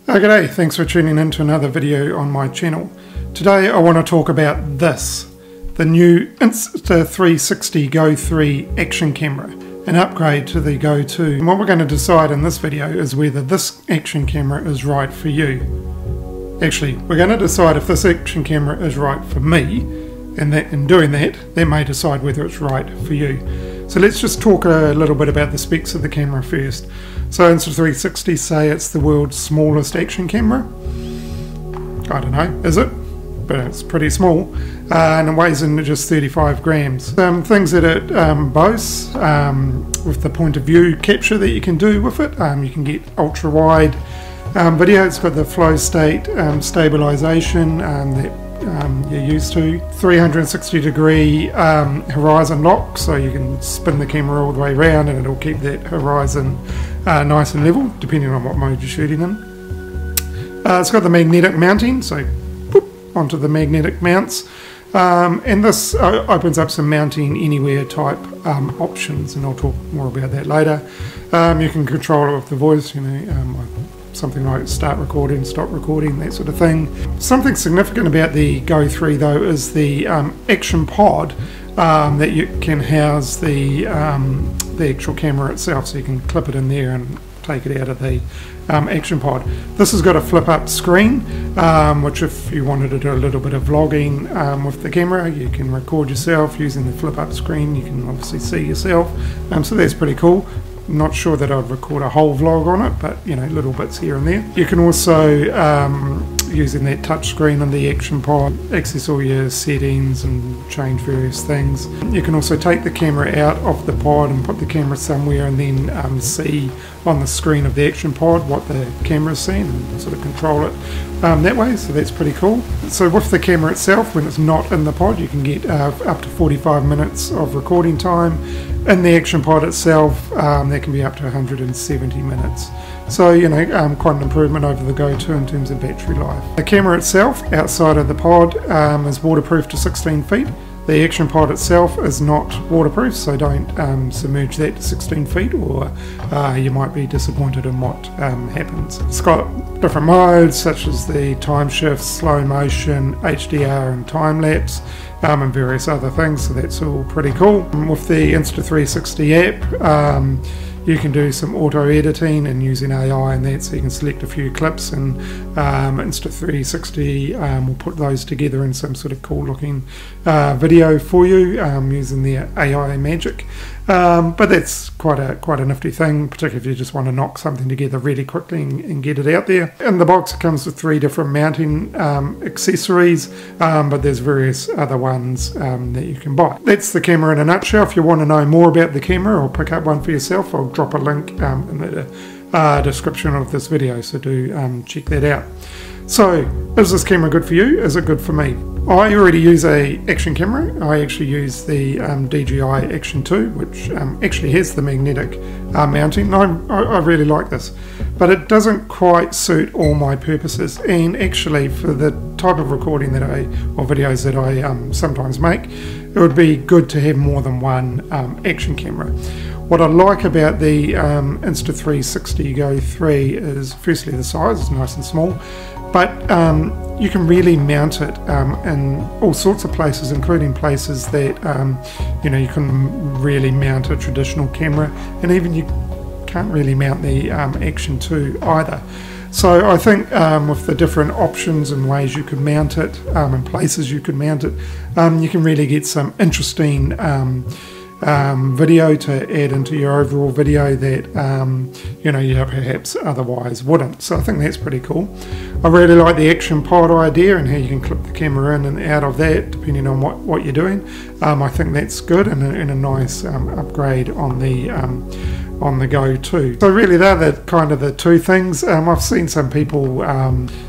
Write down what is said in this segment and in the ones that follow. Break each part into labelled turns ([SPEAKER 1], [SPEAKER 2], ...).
[SPEAKER 1] G'day, thanks for tuning in to another video on my channel. Today I want to talk about this, the new Insta360 Go 3 action camera, an upgrade to the Go 2. And what we're going to decide in this video is whether this action camera is right for you. Actually, we're going to decide if this action camera is right for me, and that in doing that, that may decide whether it's right for you. So let's just talk a little bit about the specs of the camera first. So Insta360 say it's the world's smallest action camera. I don't know, is it? But it's pretty small, and it weighs in just 35 grams. Things that it boasts, with the point of view capture that you can do with it, you can get ultra wide video. It's got the flow state stabilization that you're used to. 360 degree horizon lock, so you can spin the camera all the way around and it'll keep that horizon nice and level depending on what mode you're shooting in. It's got the magnetic mounting, so boop, onto the magnetic mounts, and this opens up some mounting anywhere type options, and I'll talk more about that later. You can control it with the voice, something like start recording, stop recording, that sort of thing. Something significant about the Go 3 though is the action pod that you can house the actual camera itself, so you can clip it in there and take it out of the action pod. This has got a flip up screen, which if you wanted to do a little bit of vlogging with the camera, you can record yourself using the flip up screen. You can obviously see yourself, so that's pretty cool. Not sure that I'd record a whole vlog on it, but little bits here and there. You can also, using that touch screen on the action pod, access all your settings and change various things. You can also take the camera out of the pod and put the camera somewhere and then see on the screen of the action pod what the camera's seeing and sort of control it that way, so that's pretty cool. So with the camera itself, when it's not in the pod, you can get up to 45 minutes of recording time. In the action pod itself, that can be up to 170 minutes. So, quite an improvement over the Go 2 in terms of battery life. The camera itself, outside of the pod, is waterproof to 16 feet. The action pod itself is not waterproof, so don't submerge that to 16 feet, or you might be disappointed in what happens. It's got different modes, such as the time shift, slow motion, HDR and time lapse, and various other things, so that's all pretty cool. With the Insta360 app, you can do some auto editing and using AI and that, so you can select a few clips and Insta360 will put those together in some sort of cool looking video for you using the AI magic. But that's quite a nifty thing, particularly if you just want to knock something together really quickly and get it out there. In the box it comes with 3 different mounting accessories, but there's various other ones that you can buy. That's the camera in a nutshell. If you want to know more about the camera or pick up one for yourself, I'll drop a link in the description of this video, so do check that out. So, is this camera good for you? Is it good for me? I already use a action camera. I actually use the DJI Action 2, which actually has the magnetic mounting. I really like this, but it doesn't quite suit all my purposes, and actually for the type of recording that or videos that I sometimes make, it would be good to have more than one action camera. What I like about the Insta360 Go 3 is firstly the size is nice and small, but you can really mount it in all sorts of places, including places that you can really mount a traditional camera, and even you can't really mount the Action 2 either. So I think with the different options and ways you could mount it and places you could mount it, you can really get some interesting video to add into your overall video that you perhaps otherwise wouldn't. So I think that's pretty cool. I really like the action pod idea and how you can clip the camera in and out of that depending on what you're doing. I think that's good and a nice upgrade on the Go 2. So really they're the two things. I've seen some people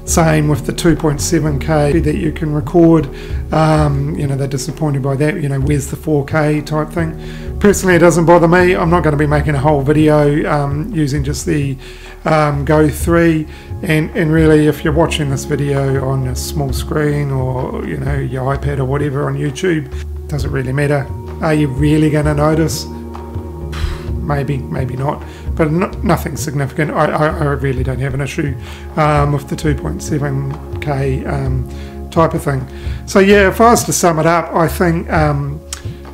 [SPEAKER 1] saying with the 2.7K that you can record, they're disappointed by that, where's the 4K type thing. Personally, it doesn't bother me. I'm not going to be making a whole video using just the Go 3, and really if you're watching this video on a small screen or your iPad or whatever on YouTube, doesn't really matter. Are you really going to notice? Maybe not. but nothing significant. I really don't have an issue with the 2.7K type of thing. So yeah, if I was to sum it up, I think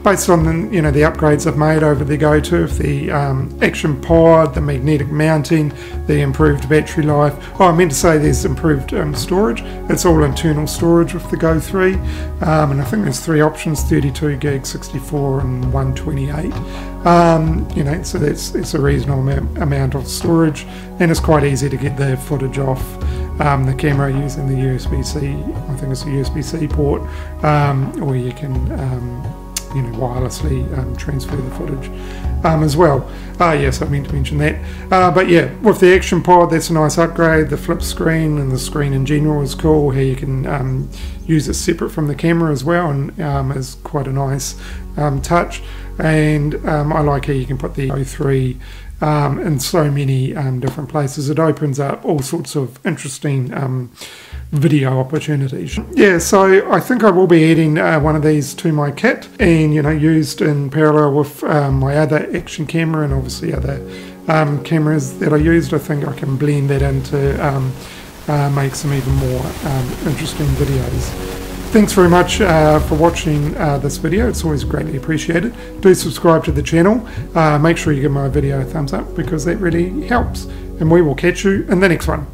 [SPEAKER 1] based on the upgrades I've made over the Go 2, the action pod, the magnetic mounting, the improved battery life. Oh, I meant to say there's improved storage. It's all internal storage with the Go 3, and I think there's 3 options: 32 gig, 64, and 128. So it's a reasonable amount of storage, and it's quite easy to get the footage off the camera using the USB-C. I think it's a USB-C port, or you can wirelessly transfer the footage as well. Yes, I meant to mention that. But yeah, with the action pod, that's a nice upgrade. The flip screen and the screen in general is cool. Here you can use it separate from the camera as well, and is quite a nice touch. And I like how you can put the Go 3 in so many different places. It opens up all sorts of interesting video opportunities. Yeah, so I think I will be adding one of these to my kit, and used in parallel with my other action camera and obviously other cameras that I used. I think I can blend that in to make some even more interesting videos. Thanks very much for watching this video. It's always greatly appreciated. Do subscribe to the channel. Make sure you give my video a thumbs up because that really helps. And we will catch you in the next one.